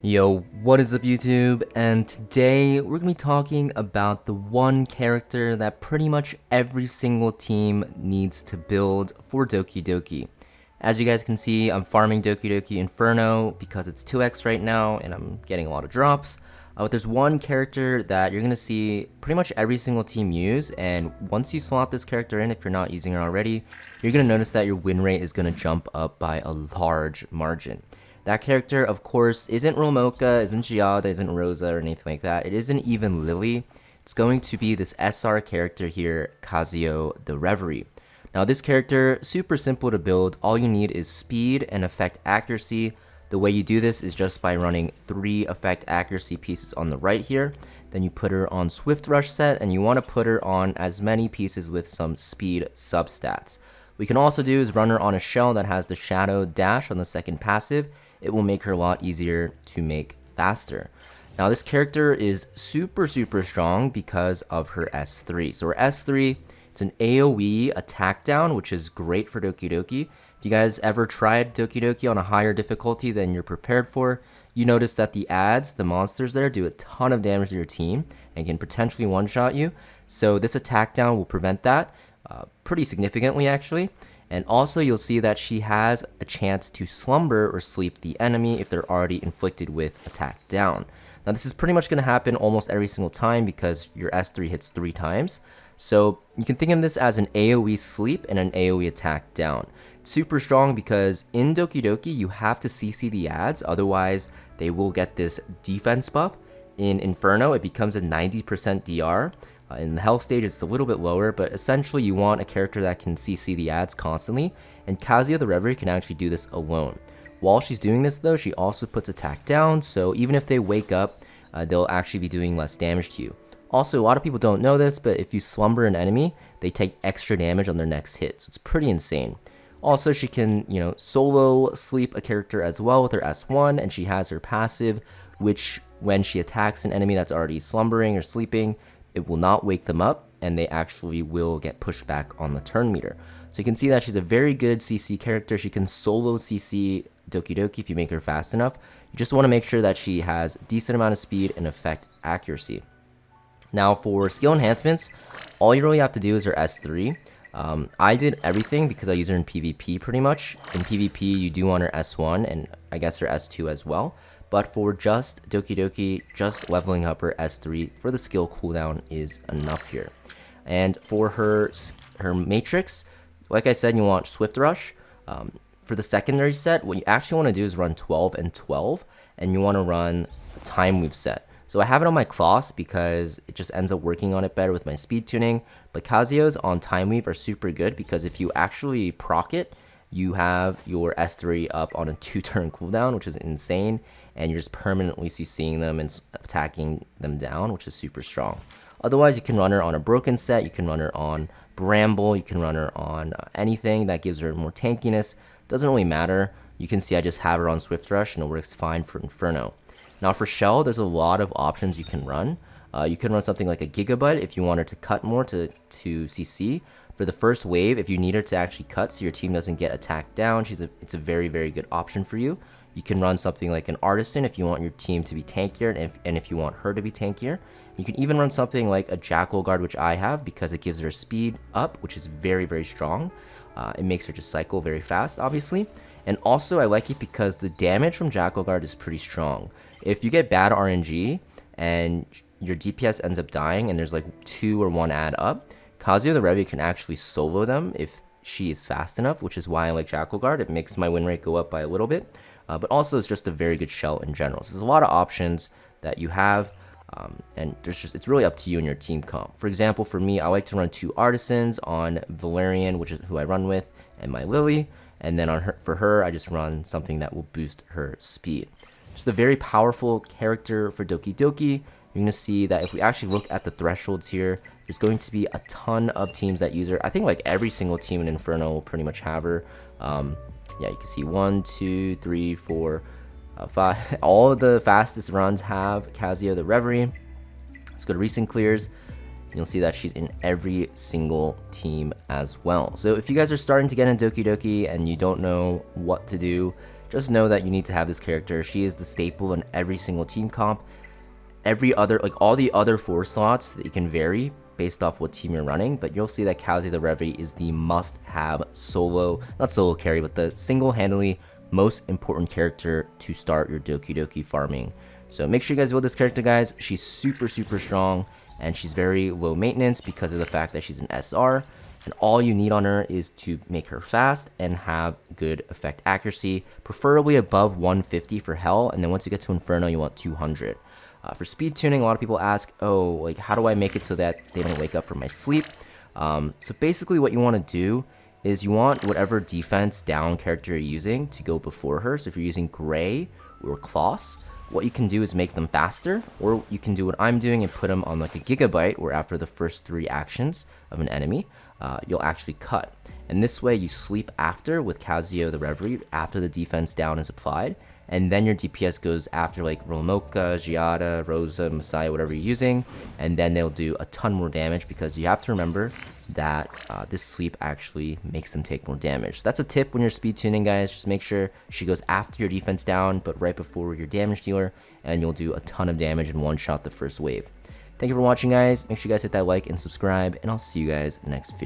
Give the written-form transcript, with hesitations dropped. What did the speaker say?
Yo, what is up YouTube? And today we're gonna be talking about the one character that pretty much every single team needs to build for DokiDoki. As you guys can see, I'm farming DokiDoki Inferno because it's 2x right now and I'm getting a lot of drops. But there's one character that you're gonna see pretty much every single team use, and once you slot this character in, if you're not using it already, you're gonna notice that your win rate is gonna jump up by a large margin. That character, of course, isn't Romoka, isn't Giada, isn't Rosa, or anything like that. It isn't even Lily. It's going to be this SR character here, Kazuo the Reverie. Now this character, super simple to build. All you need is speed and effect accuracy. The way you do this is just by running 3 effect accuracy pieces on the right here. Then you put her on Swift Rush set, and you want to put her on as many pieces with some speed substats. What we can also do is run her on a shell that has the Shadow Dash on the second passive. It will make her a lot easier to make faster. Now this character is super strong because of her S3. So her S3, it's an AoE attack down, which is great for DokiDoki. If you guys ever tried DokiDoki on a higher difficulty than you're prepared for, you notice that the ads, the monsters there, do a ton of damage to your team and can potentially one-shot you. So this attack down will prevent that pretty significantly actually. And also you'll see that she has a chance to slumber or sleep the enemy if they're already inflicted with attack down. Now this is pretty much going to happen almost every single time because your S3 hits 3 times. So you can think of this as an AoE sleep and an AoE attack down. It's super strong because in DokiDoki you have to CC the ads, otherwise they will get this defense buff. In Inferno it becomes a 90% DR. In the health stage, it's a little bit lower, but essentially you want a character that can CC the ads constantly, and Kazuo the Reverie can actually do this alone. While she's doing this though, she also puts attack down, so even if they wake up, they'll actually be doing less damage to you. Also, a lot of people don't know this, but if you slumber an enemy, they take extra damage on their next hit, so it's pretty insane. Also, she can, solo sleep a character as well with her S1, and she has her passive, which when she attacks an enemy that's already slumbering or sleeping, it will not wake them up, and they actually will get pushed back on the turn meter. So you can see that she's a very good CC character. She can solo CC DokiDoki if you make her fast enough. You just want to make sure that she has a decent amount of speed and effect accuracy. Now for skill enhancements, all you really have to do is her S3. I did everything because I use her in PvP pretty much. In PvP, you do want her S1 and I guess her S2 as well. But for just DokiDoki, just leveling up her S3 for the skill cooldown is enough here. And for her matrix, like I said, you want Swift Rush. For the secondary set, what you actually want to do is run 12 and 12, and you want to run a time weave set. So I have it on my Kloss because it just ends up working on it better with my speed tuning. But Kazuo's on time weave are super good because if you actually proc it, you have your S3 up on a 2-turn cooldown, which is insane, and you're just permanently CCing them and attacking them down, which is super strong. Otherwise, you can run her on a broken set, you can run her on Bramble, you can run her on anything that gives her more tankiness. Doesn't really matter. You can see I just have her on Swift Rush and it works fine for Inferno. Now for Shell, there's a lot of options you can run. You can run something like a Gigabyte if you want her to cut more to CC. For the first wave, if you need her to actually cut so your team doesn't get attacked down, it's a very good option for you. You can run something like an Artisan if you want your team to be tankier and if you want her to be tankier. You can even run something like a Jackal Guard, which I have because it gives her speed up, which is very strong. It makes her just cycle very fast, obviously. And also I like it because the damage from Jackal Guard is pretty strong. If you get bad RNG and your DPS ends up dying and there's like 2 or 1 ad up, Kazuo the Reverie can actually solo them if she is fast enough, which is why I like Jackal Guard. It makes my win rate go up by a little bit, but also it's just a very good shell in general. So there's a lot of options that you have, and it's really up to you and your team comp. For example, for me, I like to run 2 Artisans on Valerian, which is who I run with, and my Lily, and then for her, I just run something that will boost her speed. Just a very powerful character for DokiDoki. You're going to see that if we actually look at the thresholds here, there's going to be a ton of teams that use her. I think like every single team in Inferno will pretty much have her. Yeah, you can see 1, 2, 3, 4, 5. All of the fastest runs have Kazuo the Reverie. Let's go to recent clears. You'll see that she's in every single team as well. So if you guys are starting to get in DokiDoki and you don't know what to do, just know that you need to have this character. She is the staple in every single team comp. Every other, like all the other 4 slots that you can vary based off what team you're running, but you'll see that Kazuya the Reverie is the must-have solo, not solo carry, but the single-handedly most important character to start your DokiDoki farming. So make sure you guys build this character, guys. She's super strong, and she's very low maintenance because of the fact that she's an SR, and all you need on her is to make her fast and have good effect accuracy, preferably above 150 for Hell, and then once you get to Inferno, you want 200. For speed tuning, a lot of people ask, oh, like how do I make it so that they don't wake up from my sleep? So basically what you want to do is you want whatever defense down character you're using to go before her. So if you're using Gray or Kloss, what you can do is make them faster, or you can do what I'm doing and put them on like a gigabyte, where after the first 3 actions of an enemy, you'll actually cut. And this way you sleep after with Kazuya the Reverie after the defense down is applied, and then your DPS goes after like Romoka, Giada, Rosa, Messiah, whatever you're using, and then they'll do a ton more damage, because you have to remember that this sleep actually makes them take more damage. So that's a tip when you're speed tuning, guys. Just make sure she goes after your defense down, but right before your damage dealer, and you'll do a ton of damage in one shot the first wave. Thank you for watching, guys. Make sure you guys hit that like and subscribe, and I'll see you guys next video.